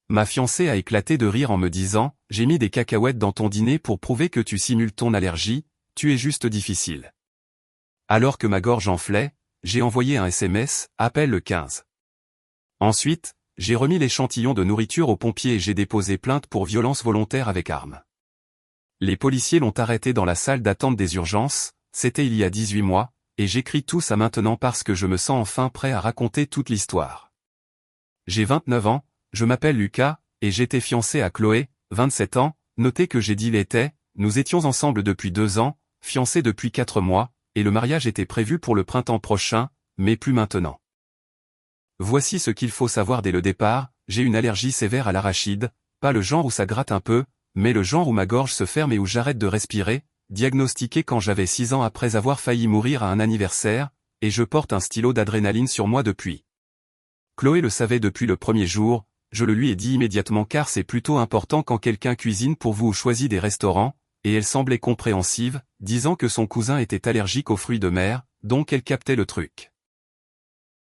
Ma fiancée a éclaté de rire en me disant « J'ai mis des cacahuètes dans ton dîner pour prouver que tu simules ton allergie, tu es juste difficile. » Alors que ma gorge enflait, j'ai envoyé un SMS « Appelle le 15 ». Ensuite, j'ai remis l'échantillon de nourriture aux pompiers et j'ai déposé plainte pour violence volontaire avec arme. Les policiers l'ont arrêté dans la salle d'attente des urgences, c'était il y a 18 mois, et j'écris tout ça maintenant parce que je me sens enfin prêt à raconter toute l'histoire. J'ai 29 ans, je m'appelle Lucas, et j'étais fiancé à Chloé, 27 ans, notez que j'ai dit l'été, nous étions ensemble depuis 2 ans, fiancés depuis 4 mois, et le mariage était prévu pour le printemps prochain, mais plus maintenant. Voici ce qu'il faut savoir dès le départ, j'ai une allergie sévère à l'arachide, pas le genre où ça gratte un peu, mais le genre où ma gorge se ferme et où j'arrête de respirer, diagnostiqué quand j'avais 6 ans après avoir failli mourir à un anniversaire, et je porte un stylo d'adrénaline sur moi depuis. Chloé le savait depuis le premier jour, je le lui ai dit immédiatement car c'est plutôt important quand quelqu'un cuisine pour vous ou choisit des restaurants, et elle semblait compréhensive, disant que son cousin était allergique aux fruits de mer, donc elle captait le truc.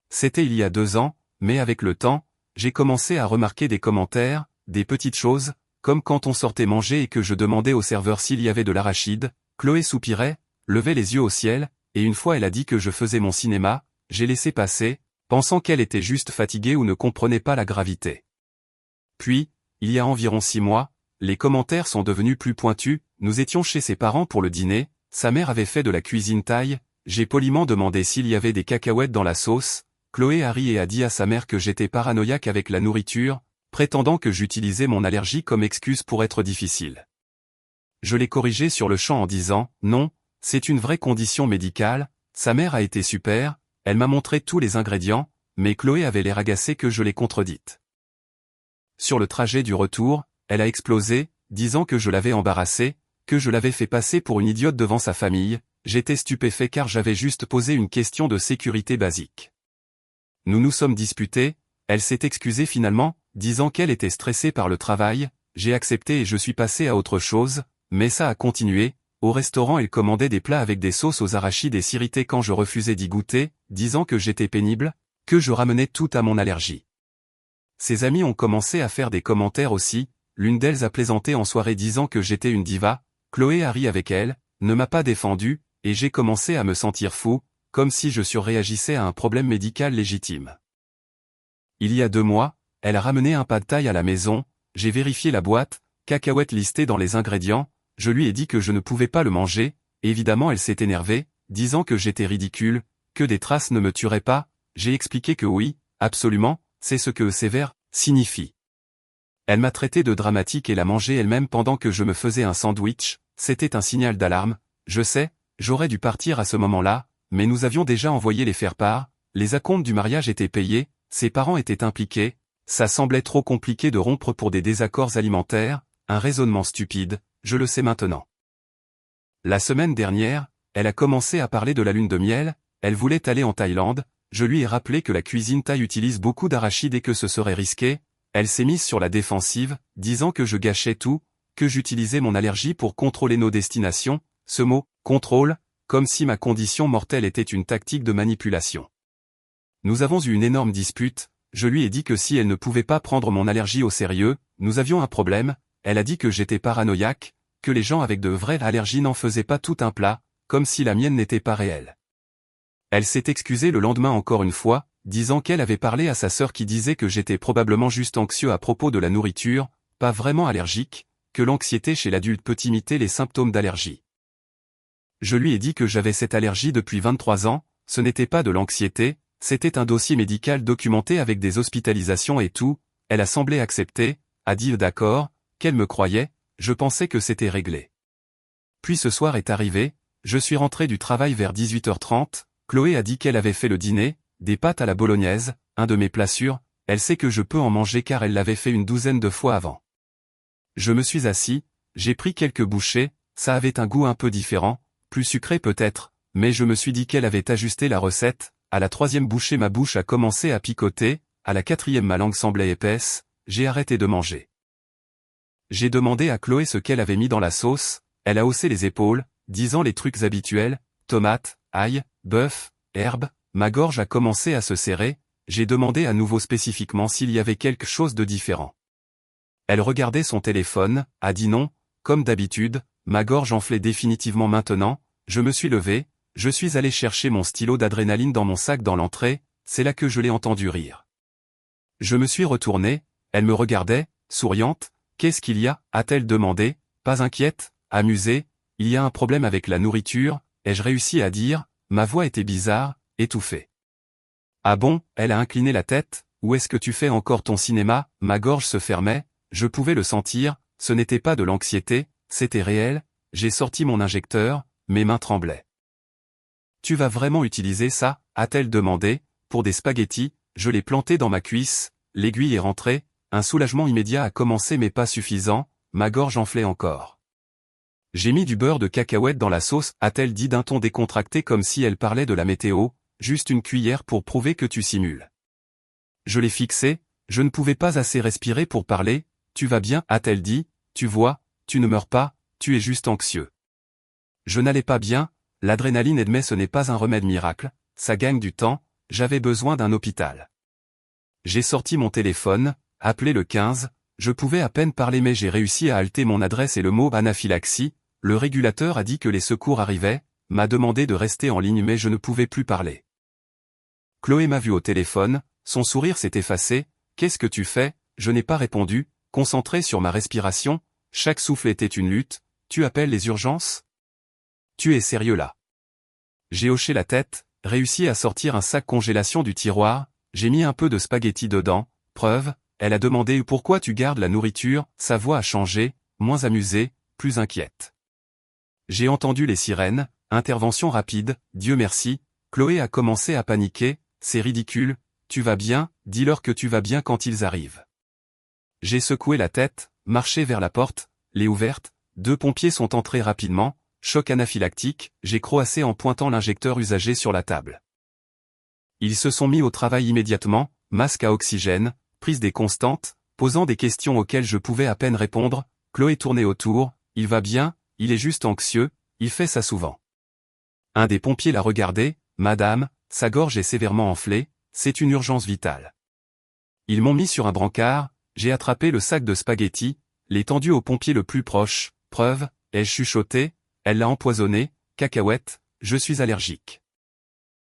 C'était il y a 2 ans, mais avec le temps, j'ai commencé à remarquer des commentaires, des petites choses, comme quand on sortait manger et que je demandais au serveur s'il y avait de l'arachide, Chloé soupirait, levait les yeux au ciel, et une fois elle a dit que je faisais mon cinéma, j'ai laissé passer, pensant qu'elle était juste fatiguée ou ne comprenait pas la gravité. Puis, il y a environ 6 mois, les commentaires sont devenus plus pointus, nous étions chez ses parents pour le dîner, sa mère avait fait de la cuisine thaï, j'ai poliment demandé s'il y avait des cacahuètes dans la sauce, Chloé a ri et a dit à sa mère que j'étais paranoïaque avec la nourriture, prétendant que j'utilisais mon allergie comme excuse pour être difficile. Je l'ai corrigé sur le champ en disant « Non, c'est une vraie condition médicale », sa mère a été super, elle m'a montré tous les ingrédients, mais Chloé avait l'air agacée que je l'ai contredite. Sur le trajet du retour, elle a explosé, disant que je l'avais embarrassée, que je l'avais fait passer pour une idiote devant sa famille, j'étais stupéfait car j'avais juste posé une question de sécurité basique. Nous nous sommes disputés, elle s'est excusée finalement, disant qu'elle était stressée par le travail, j'ai accepté et je suis passé à autre chose, mais ça a continué, au restaurant elle commandait des plats avec des sauces aux arachides et s'irritait quand je refusais d'y goûter, disant que j'étais pénible, que je ramenais tout à mon allergie. Ses amis ont commencé à faire des commentaires aussi, l'une d'elles a plaisanté en soirée disant que j'étais une diva, Chloé a ri avec elle, ne m'a pas défendu, et j'ai commencé à me sentir fou, comme si je surréagissais à un problème médical légitime. Il y a 2 mois, elle a ramené un pad thaï à la maison, j'ai vérifié la boîte, cacahuètes listées dans les ingrédients, je lui ai dit que je ne pouvais pas le manger, évidemment elle s'est énervée, disant que j'étais ridicule, que des traces ne me tueraient pas, j'ai expliqué que oui, absolument, c'est ce que sévère signifie. Elle m'a traité de dramatique et l'a mangé elle-même pendant que je me faisais un sandwich, c'était un signal d'alarme, je sais, j'aurais dû partir à ce moment-là, mais nous avions déjà envoyé les faire-part, les acomptes du mariage étaient payés, ses parents étaient impliqués, ça semblait trop compliqué de rompre pour des désaccords alimentaires, un raisonnement stupide, je le sais maintenant. La semaine dernière, elle a commencé à parler de la lune de miel, elle voulait aller en Thaïlande, je lui ai rappelé que la cuisine thaï utilise beaucoup d'arachides et que ce serait risqué, elle s'est mise sur la défensive, disant que je gâchais tout, que j'utilisais mon allergie pour contrôler nos destinations, ce mot, contrôle, comme si ma condition mortelle était une tactique de manipulation. Nous avons eu une énorme dispute, je lui ai dit que si elle ne pouvait pas prendre mon allergie au sérieux, nous avions un problème, elle a dit que j'étais paranoïaque, que les gens avec de vraies allergies n'en faisaient pas tout un plat, comme si la mienne n'était pas réelle. Elle s'est excusée le lendemain encore une fois, disant qu'elle avait parlé à sa sœur qui disait que j'étais probablement juste anxieux à propos de la nourriture, pas vraiment allergique, que l'anxiété chez l'adulte peut imiter les symptômes d'allergie. Je lui ai dit que j'avais cette allergie depuis 23 ans, ce n'était pas de l'anxiété, c'était un dossier médical documenté avec des hospitalisations et tout, elle a semblé accepter, a dit d'accord, qu'elle me croyait, je pensais que c'était réglé. Puis ce soir est arrivé, je suis rentré du travail vers 18h30, Chloé a dit qu'elle avait fait le dîner, des pâtes à la bolognaise, un de mes plats sûrs, elle sait que je peux en manger car elle l'avait fait une 12aine de fois avant. Je me suis assis, j'ai pris quelques bouchées, ça avait un goût un peu différent, plus sucré peut-être, mais je me suis dit qu'elle avait ajusté la recette, à la 3e bouchée ma bouche a commencé à picoter, à la 4e ma langue semblait épaisse, j'ai arrêté de manger. J'ai demandé à Chloé ce qu'elle avait mis dans la sauce, elle a haussé les épaules, disant les trucs habituels, tomates, ail, bœuf, herbes, ma gorge a commencé à se serrer, j'ai demandé à nouveau spécifiquement s'il y avait quelque chose de différent. Elle regardait son téléphone, a dit non, comme d'habitude, ma gorge enflait définitivement maintenant, je me suis levé, je suis allé chercher mon stylo d'adrénaline dans mon sac dans l'entrée, c'est là que je l'ai entendu rire. Je me suis retourné, elle me regardait, souriante, qu'est-ce qu'il y a, a-t-elle demandé, pas inquiète, amusée, il y a un problème avec la nourriture, ai-je réussi à dire, ma voix était bizarre, étouffée. Ah bon, elle a incliné la tête, où est-ce que tu fais encore ton cinéma, ma gorge se fermait, je pouvais le sentir, ce n'était pas de l'anxiété, c'était réel, j'ai sorti mon injecteur, mes mains tremblaient. Tu vas vraiment utiliser ça, a-t-elle demandé, pour des spaghettis, je l'ai planté dans ma cuisse, l'aiguille est rentrée, un soulagement immédiat a commencé mais pas suffisant, ma gorge enflait encore. J'ai mis du beurre de cacahuète dans la sauce, a-t-elle dit d'un ton décontracté comme si elle parlait de la météo, juste une cuillère pour prouver que tu simules. Je l'ai fixé, je ne pouvais pas assez respirer pour parler, tu vas bien, a-t-elle dit, tu vois, tu ne meurs pas, tu es juste anxieux. Je n'allais pas bien, l'adrénaline mais ce n'est pas un remède miracle, ça gagne du temps, j'avais besoin d'un hôpital. J'ai sorti mon téléphone, appelé le 15, je pouvais à peine parler mais j'ai réussi à halter mon adresse et le mot anaphylaxie, le régulateur a dit que les secours arrivaient, m'a demandé de rester en ligne mais je ne pouvais plus parler. Chloé m'a vu au téléphone, son sourire s'est effacé, qu'est-ce que tu fais, je n'ai pas répondu, concentré sur ma respiration, chaque souffle était une lutte, tu appelles les urgences ? Tu es sérieux là ? J'ai hoché la tête, réussi à sortir un sac congélation du tiroir, j'ai mis un peu de spaghetti dedans, preuve, elle a demandé pourquoi tu gardes la nourriture, sa voix a changé, moins amusée, plus inquiète. J'ai entendu les sirènes, intervention rapide, Dieu merci, Chloé a commencé à paniquer, c'est ridicule, tu vas bien, dis-leur que tu vas bien quand ils arrivent. J'ai secoué la tête, marché vers la porte, l'ai ouverte, 2 pompiers sont entrés rapidement, choc anaphylactique, j'ai croassé en pointant l'injecteur usagé sur la table. Ils se sont mis au travail immédiatement, masque à oxygène, prise des constantes, posant des questions auxquelles je pouvais à peine répondre, Chloé tournait autour, il va bien, il est juste anxieux, il fait ça souvent. Un des pompiers l'a regardé, madame, sa gorge est sévèrement enflée, c'est une urgence vitale. Ils m'ont mis sur un brancard, j'ai attrapé le sac de spaghettis, l'ai tendu au pompier le plus proche, preuve, ai-je chuchoté, elle l'a empoisonné, cacahuète, je suis allergique.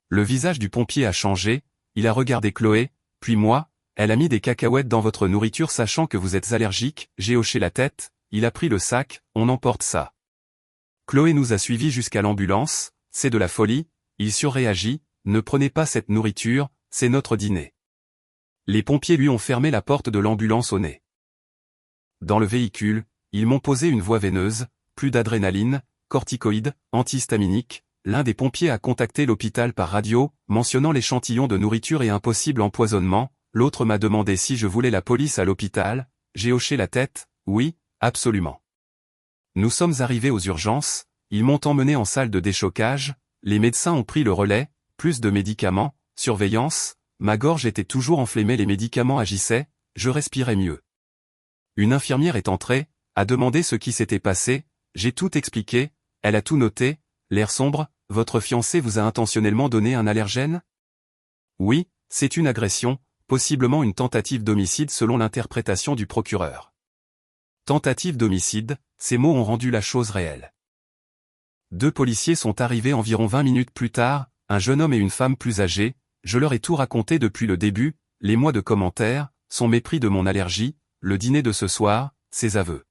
Le visage du pompier a changé, il a regardé Chloé, puis moi, elle a mis des cacahuètes dans votre nourriture sachant que vous êtes allergique, j'ai hoché la tête, il a pris le sac, on emporte ça. Chloé nous a suivis jusqu'à l'ambulance, c'est de la folie, il surréagit, ne prenez pas cette nourriture, c'est notre dîner. Les pompiers lui ont fermé la porte de l'ambulance au nez. Dans le véhicule, ils m'ont posé une voie veineuse, plus d'adrénaline, corticoïdes, antihistaminiques, l'un des pompiers a contacté l'hôpital par radio, mentionnant l'échantillon de nourriture et un possible empoisonnement, l'autre m'a demandé si je voulais la police à l'hôpital, j'ai hoché la tête, oui, absolument. Nous sommes arrivés aux urgences, ils m'ont emmené en salle de déchocage, les médecins ont pris le relais, plus de médicaments, surveillance, ma gorge était toujours enflée mais les médicaments agissaient, je respirais mieux. Une infirmière est entrée, a demandé ce qui s'était passé, j'ai tout expliqué, elle a tout noté, l'air sombre, votre fiancé vous a intentionnellement donné un allergène ? Oui, c'est une agression, possiblement une tentative d'homicide selon l'interprétation du procureur. Tentative d'homicide, ces mots ont rendu la chose réelle. 2 policiers sont arrivés environ 20 minutes plus tard, un jeune homme et une femme plus âgés, je leur ai tout raconté depuis le début, les mois de commentaires, son mépris de mon allergie, le dîner de ce soir, ses aveux.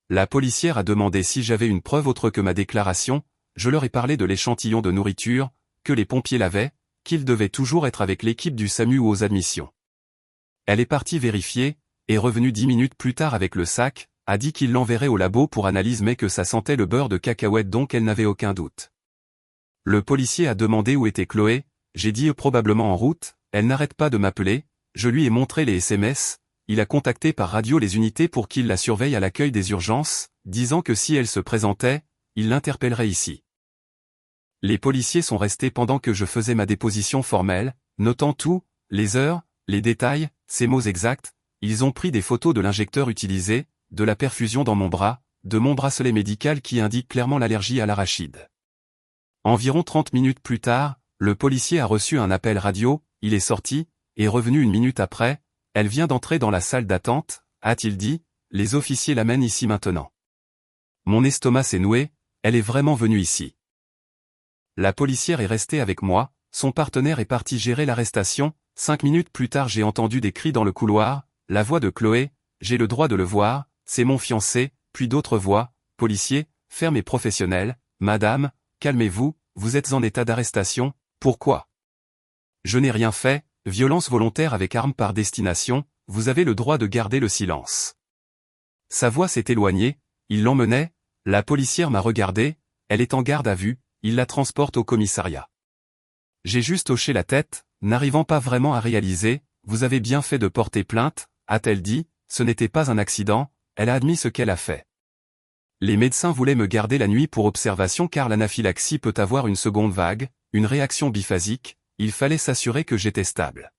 La policière a demandé si j'avais une preuve autre que ma déclaration, je leur ai parlé de l'échantillon de nourriture, que les pompiers l'avaient, qu'il devait toujours être avec l'équipe du SAMU ou aux admissions. Elle est partie vérifier, est revenue 10 minutes plus tard avec le sac, a dit qu'il l'enverrait au labo pour analyse mais que ça sentait le beurre de cacahuète donc elle n'avait aucun doute. Le policier a demandé où était Chloé, j'ai dit probablement en route, elle n'arrête pas de m'appeler, je lui ai montré les SMS, il a contacté par radio les unités pour qu'ils la surveillent à l'accueil des urgences, disant que si elle se présentait, il l'interpellerait ici. Les policiers sont restés pendant que je faisais ma déposition formelle, notant tout, les heures, les détails, ces mots exacts, ils ont pris des photos de l'injecteur utilisé, de la perfusion dans mon bras, de mon bracelet médical qui indique clairement l'allergie à l'arachide. Environ 30 minutes plus tard, le policier a reçu un appel radio, il est sorti, est revenu 1 minute après, elle vient d'entrer dans la salle d'attente, a-t-il dit, les officiers l'amènent ici maintenant. Mon estomac s'est noué, elle est vraiment venue ici. La policière est restée avec moi, son partenaire est parti gérer l'arrestation. 5 minutes plus tard j'ai entendu des cris dans le couloir, la voix de Chloé, j'ai le droit de le voir, c'est mon fiancé, puis d'autres voix, policier, ferme et professionnel, madame, calmez-vous, vous êtes en état d'arrestation, pourquoi? Je n'ai rien fait, violence volontaire avec arme par destination, vous avez le droit de garder le silence. Sa voix s'est éloignée, il l'emmenait, la policière m'a regardé, elle est en garde à vue, il la transporte au commissariat. J'ai juste hoché la tête, n'arrivant pas vraiment à réaliser, vous avez bien fait de porter plainte, a-t-elle dit, ce n'était pas un accident, elle a admis ce qu'elle a fait. Les médecins voulaient me garder la nuit pour observation car l'anaphylaxie peut avoir une seconde vague, une réaction biphasique, il fallait s'assurer que j'étais stable.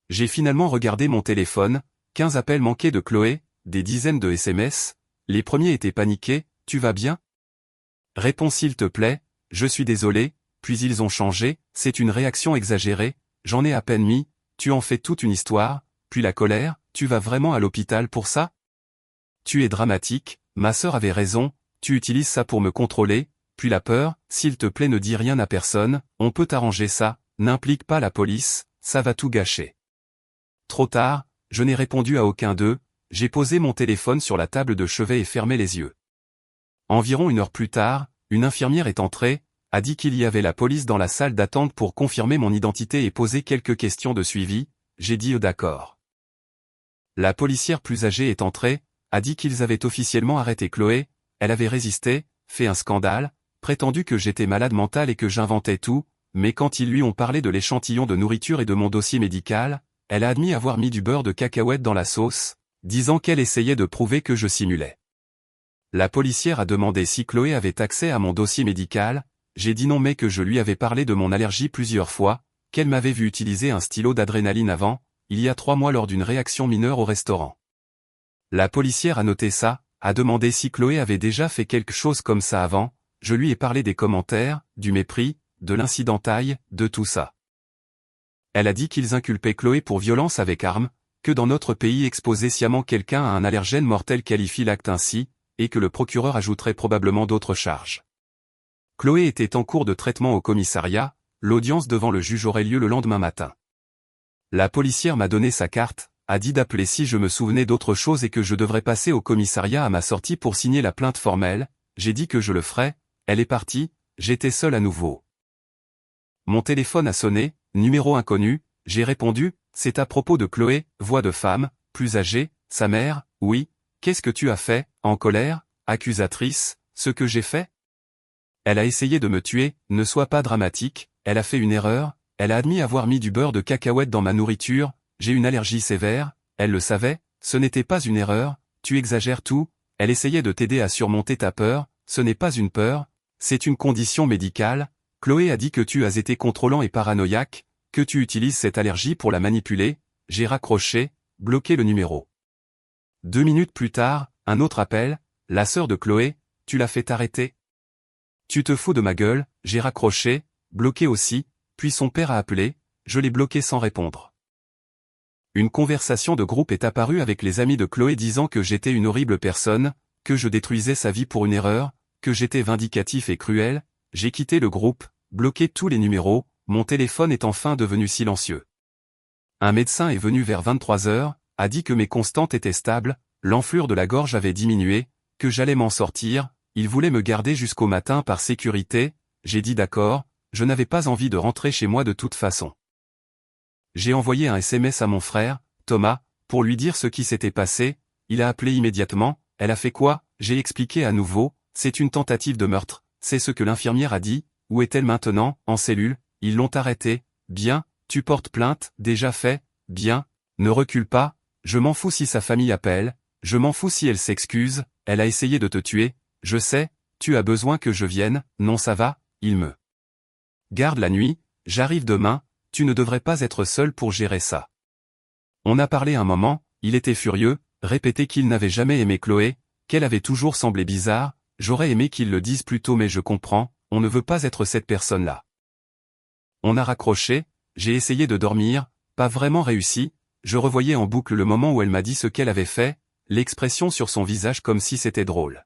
J'ai finalement regardé mon téléphone, 15 appels manqués de Chloé, des dizaines de SMS, les premiers étaient paniqués, tu vas bien? Réponds s'il te plaît, je suis désolé, puis ils ont changé, c'est une réaction exagérée, j'en ai à peine mis, tu en fais toute une histoire, puis la colère, tu vas vraiment à l'hôpital pour ça? Tu es dramatique, ma sœur avait raison, tu utilises ça pour me contrôler, puis la peur, s'il te plaît ne dis rien à personne, on peut arranger ça, n'implique pas la police, ça va tout gâcher. Trop tard, je n'ai répondu à aucun d'eux, j'ai posé mon téléphone sur la table de chevet et fermé les yeux. Environ 1 heure plus tard, une infirmière est entrée, a dit qu'il y avait la police dans la salle d'attente pour confirmer mon identité et poser quelques questions de suivi, j'ai dit d'accord. La policière plus âgée est entrée, a dit qu'ils avaient officiellement arrêté Chloé, elle avait résisté, fait un scandale, prétendu que j'étais malade mental et que j'inventais tout, mais quand ils lui ont parlé de l'échantillon de nourriture et de mon dossier médical, elle a admis avoir mis du beurre de cacahuète dans la sauce, disant qu'elle essayait de prouver que je simulais. La policière a demandé si Chloé avait accès à mon dossier médical, j'ai dit non mais que je lui avais parlé de mon allergie plusieurs fois, qu'elle m'avait vu utiliser un stylo d'adrénaline avant, il y a 3 mois lors d'une réaction mineure au restaurant. La policière a noté ça, a demandé si Chloé avait déjà fait quelque chose comme ça avant, je lui ai parlé des commentaires, du mépris, de l'incidentaille, de tout ça. Elle a dit qu'ils inculpaient Chloé pour violence avec arme, que dans notre pays exposer sciemment quelqu'un à un allergène mortel qualifie l'acte ainsi, et que le procureur ajouterait probablement d'autres charges. Chloé était en cours de traitement au commissariat, l'audience devant le juge aurait lieu le lendemain matin. La policière m'a donné sa carte, a dit d'appeler si je me souvenais d'autre chose et que je devrais passer au commissariat à ma sortie pour signer la plainte formelle, j'ai dit que je le ferais, elle est partie, j'étais seul à nouveau. Mon téléphone a sonné, numéro inconnu, j'ai répondu, c'est à propos de Chloé, voix de femme, plus âgée, sa mère, oui, qu'est-ce que tu as fait, en colère, accusatrice, ce que j'ai fait? Elle a essayé de me tuer, ne sois pas dramatique, elle a fait une erreur, elle a admis avoir mis du beurre de cacahuète dans ma nourriture, j'ai une allergie sévère, elle le savait, ce n'était pas une erreur, tu exagères tout, elle essayait de t'aider à surmonter ta peur, ce n'est pas une peur, c'est une condition médicale, Chloé a dit que tu as été contrôlant et paranoïaque, que tu utilises cette allergie pour la manipuler, j'ai raccroché, bloqué le numéro. 2 minutes plus tard, un autre appel, la sœur de Chloé, tu l'as fait arrêter. Tu te fous de ma gueule, j'ai raccroché, bloqué aussi, puis son père a appelé, je l'ai bloqué sans répondre. Une conversation de groupe est apparue avec les amis de Chloé disant que j'étais une horrible personne, que je détruisais sa vie pour une erreur, que j'étais vindicatif et cruel, j'ai quitté le groupe, bloqué tous les numéros, mon téléphone est enfin devenu silencieux. Un médecin est venu vers 23 heures, a dit que mes constantes étaient stables, l'enflure de la gorge avait diminué, que j'allais m'en sortir, il voulait me garder jusqu'au matin par sécurité, j'ai dit d'accord, je n'avais pas envie de rentrer chez moi de toute façon. J'ai envoyé un SMS à mon frère, Thomas, pour lui dire ce qui s'était passé, il a appelé immédiatement, elle a fait quoi? J'ai expliqué à nouveau, c'est une tentative de meurtre, c'est ce que l'infirmière a dit, où est-elle maintenant, en cellule, ils l'ont arrêtée, bien, tu portes plainte, déjà fait, bien, ne recule pas, je m'en fous si sa famille appelle, je m'en fous si elle s'excuse, elle a essayé de te tuer, je sais, tu as besoin que je vienne, non ça va, il me garde la nuit, j'arrive demain, tu ne devrais pas être seul pour gérer ça. On a parlé un moment, il était furieux, répétait qu'il n'avait jamais aimé Chloé, qu'elle avait toujours semblé bizarre, j'aurais aimé qu'il le dise plus tôt mais je comprends, on ne veut pas être cette personne-là. On a raccroché, j'ai essayé de dormir, pas vraiment réussi, je revoyais en boucle le moment où elle m'a dit ce qu'elle avait fait, l'expression sur son visage comme si c'était drôle.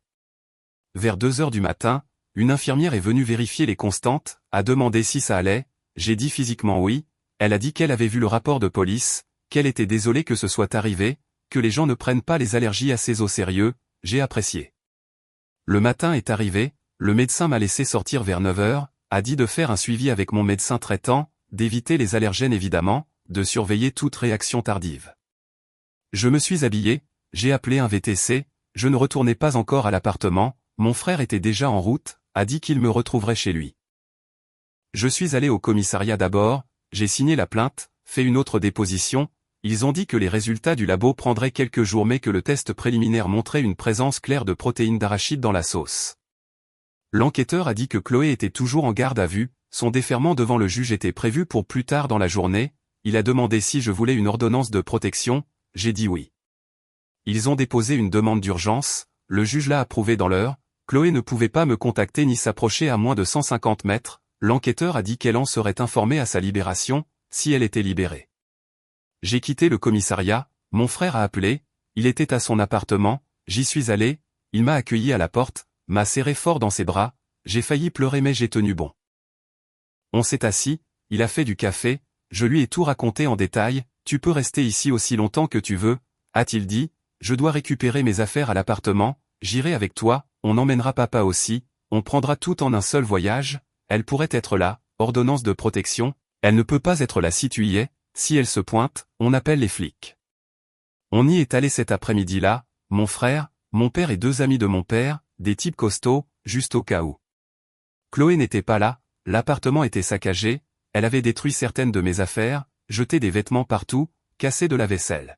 Vers 2 heures du matin, une infirmière est venue vérifier les constantes, a demandé si ça allait, j'ai dit physiquement oui, elle a dit qu'elle avait vu le rapport de police, qu'elle était désolée que ce soit arrivé, que les gens ne prennent pas les allergies assez au sérieux, j'ai apprécié. Le matin est arrivé, le médecin m'a laissé sortir vers 9 heures, a dit de faire un suivi avec mon médecin traitant, d'éviter les allergènes évidemment, de surveiller toute réaction tardive. Je me suis habillé, j'ai appelé un VTC, je ne retournais pas encore à l'appartement, mon frère était déjà en route, a dit qu'il me retrouverait chez lui. Je suis allé au commissariat d'abord, j'ai signé la plainte, fait une autre déposition, ils ont dit que les résultats du labo prendraient quelques jours mais que le test préliminaire montrait une présence claire de protéines d'arachide dans la sauce. L'enquêteur a dit que Chloé était toujours en garde à vue, son déferment devant le juge était prévu pour plus tard dans la journée, il a demandé si je voulais une ordonnance de protection, j'ai dit oui. Ils ont déposé une demande d'urgence, le juge l'a approuvée dans l'heure, Chloé ne pouvait pas me contacter ni s'approcher à moins de 150 mètres, l'enquêteur a dit qu'elle en serait informée à sa libération, si elle était libérée. J'ai quitté le commissariat, mon frère a appelé, il était à son appartement, j'y suis allé, il m'a accueilli à la porte, m'a serré fort dans ses bras, j'ai failli pleurer mais j'ai tenu bon. On s'est assis, il a fait du café, je lui ai tout raconté en détail, tu peux rester ici aussi longtemps que tu veux, a-t-il dit, je dois récupérer mes affaires à l'appartement, j'irai avec toi, on emmènera papa aussi, on prendra tout en un seul voyage, elle pourrait être là, ordonnance de protection, elle ne peut pas être là si tu y es, si elle se pointe, on appelle les flics. On y est allé cet après-midi-là, mon frère, mon père et 2 amis de mon père, des types costauds, juste au cas où. Chloé n'était pas là, l'appartement était saccagé, elle avait détruit certaines de mes affaires, jeté des vêtements partout, cassé de la vaisselle.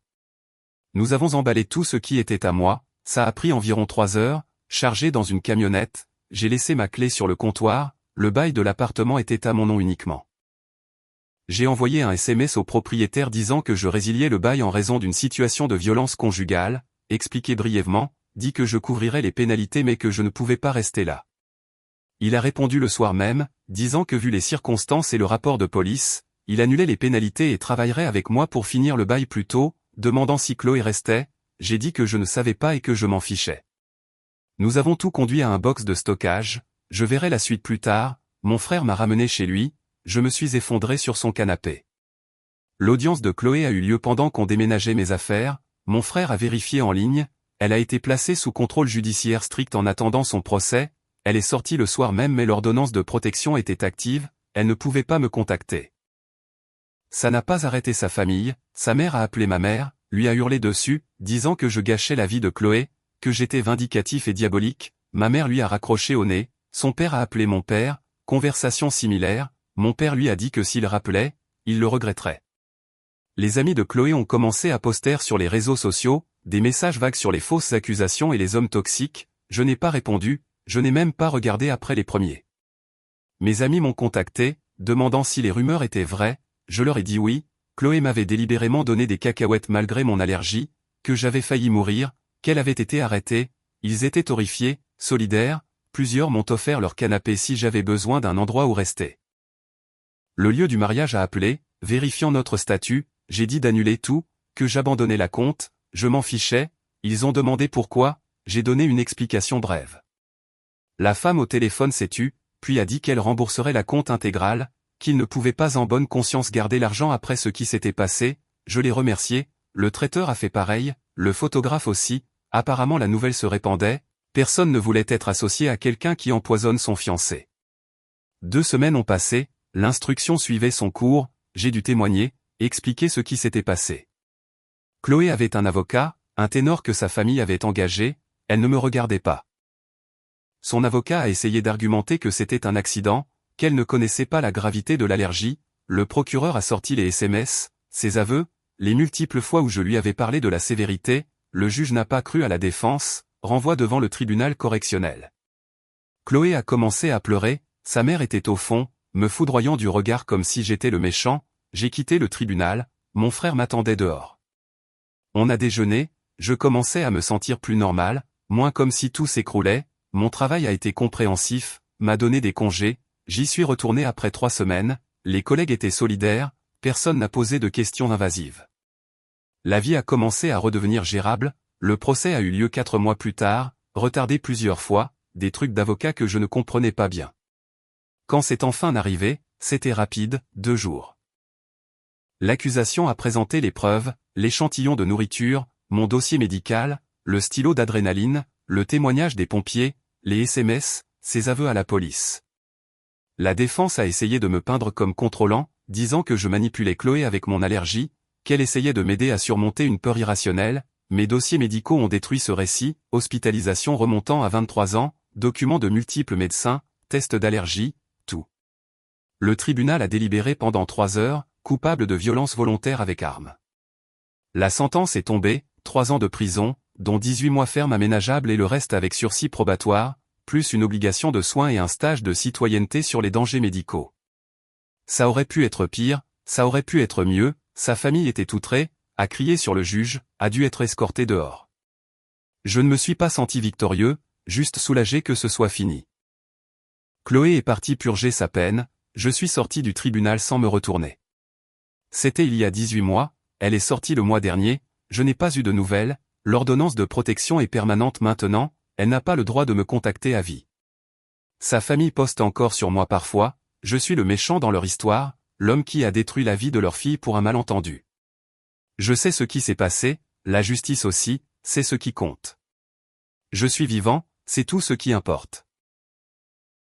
Nous avons emballé tout ce qui était à moi, ça a pris environ 3 heures, chargé dans une camionnette, j'ai laissé ma clé sur le comptoir, le bail de l'appartement était à mon nom uniquement. J'ai envoyé un SMS au propriétaire disant que je résiliais le bail en raison d'une situation de violence conjugale, expliqué brièvement, dit que je couvrirais les pénalités mais que je ne pouvais pas rester là. Il a répondu le soir même, disant que vu les circonstances et le rapport de police, il annulait les pénalités et travaillerait avec moi pour finir le bail plus tôt, demandant si Chloé restait, j'ai dit que je ne savais pas et que je m'en fichais. Nous avons tout conduit à un box de stockage, je verrai la suite plus tard, mon frère m'a ramené chez lui, je me suis effondré sur son canapé. L'audience de Chloé a eu lieu pendant qu'on déménageait mes affaires, mon frère a vérifié en ligne, elle a été placée sous contrôle judiciaire strict en attendant son procès, elle est sortie le soir même mais l'ordonnance de protection était active, elle ne pouvait pas me contacter. Ça n'a pas arrêté sa famille, sa mère a appelé ma mère, lui a hurlé dessus, disant que je gâchais la vie de Chloé, que j'étais vindicatif et diabolique, ma mère lui a raccroché au nez, son père a appelé mon père, conversation similaire, mon père lui a dit que s'il rappelait, il le regretterait. Les amis de Chloé ont commencé à poster sur les réseaux sociaux, des messages vagues sur les fausses accusations et les hommes toxiques, je n'ai pas répondu, je n'ai même pas regardé après les premiers. Mes amis m'ont contacté, demandant si les rumeurs étaient vraies, je leur ai dit oui, Chloé m'avait délibérément donné des cacahuètes malgré mon allergie, que j'avais failli mourir, qu'elle avait été arrêtée, ils étaient horrifiés, solidaires, plusieurs m'ont offert leur canapé si j'avais besoin d'un endroit où rester. Le lieu du mariage a appelé, vérifiant notre statut, j'ai dit d'annuler tout, que j'abandonnais la compte, je m'en fichais, ils ont demandé pourquoi, j'ai donné une explication brève. La femme au téléphone s'est tue, puis a dit qu'elle rembourserait la compte intégrale, qu'il ne pouvait pas en bonne conscience garder l'argent après ce qui s'était passé, je l'ai remercié, le traiteur a fait pareil, le photographe aussi, apparemment la nouvelle se répandait, personne ne voulait être associé à quelqu'un qui empoisonne son fiancé. 2 semaines ont passé, l'instruction suivait son cours, j'ai dû témoigner, expliquer ce qui s'était passé. Chloé avait un avocat, un ténor que sa famille avait engagé, elle ne me regardait pas. Son avocat a essayé d'argumenter que c'était un accident, qu'elle ne connaissait pas la gravité de l'allergie, le procureur a sorti les SMS, ses aveux, les multiples fois où je lui avais parlé de la sévérité, le juge n'a pas cru à la défense, renvoi devant le tribunal correctionnel. Chloé a commencé à pleurer, sa mère était au fond, me foudroyant du regard comme si j'étais le méchant, j'ai quitté le tribunal, mon frère m'attendait dehors. On a déjeuné, je commençais à me sentir plus normal, moins comme si tout s'écroulait, mon travail a été compréhensif, m'a donné des congés, j'y suis retourné après 3 semaines, les collègues étaient solidaires, personne n'a posé de questions invasives. La vie a commencé à redevenir gérable, le procès a eu lieu 4 mois plus tard, retardé plusieurs fois, des trucs d'avocat que je ne comprenais pas bien. Quand c'est enfin arrivé, c'était rapide, 2 jours. L'accusation a présenté les preuves, l'échantillon de nourriture, mon dossier médical, le stylo d'adrénaline, le témoignage des pompiers, les SMS, ses aveux à la police. La défense a essayé de me peindre comme contrôlant, disant que je manipulais Chloé avec mon allergie, qu'elle essayait de m'aider à surmonter une peur irrationnelle. Mes dossiers médicaux ont détruit ce récit, hospitalisation remontant à 23 ans, documents de multiples médecins, tests d'allergie, tout. Le tribunal a délibéré pendant 3 heures, coupable de violence volontaire avec arme. La sentence est tombée, 3 ans de prison, dont 18 mois ferme aménageable et le reste avec sursis probatoire, plus une obligation de soins et un stage de citoyenneté sur les dangers médicaux. Ça aurait pu être pire, ça aurait pu être mieux, sa famille était outrée, a crié sur le juge, a dû être escorté dehors. Je ne me suis pas senti victorieux, juste soulagé que ce soit fini. Chloé est partie purger sa peine, je suis sorti du tribunal sans me retourner. C'était il y a 18 mois, elle est sortie le mois dernier, je n'ai pas eu de nouvelles, l'ordonnance de protection est permanente maintenant, elle n'a pas le droit de me contacter à vie. Sa famille poste encore sur moi parfois, je suis le méchant dans leur histoire, l'homme qui a détruit la vie de leur fille pour un malentendu. Je sais ce qui s'est passé, la justice aussi, c'est ce qui compte. Je suis vivant, c'est tout ce qui importe.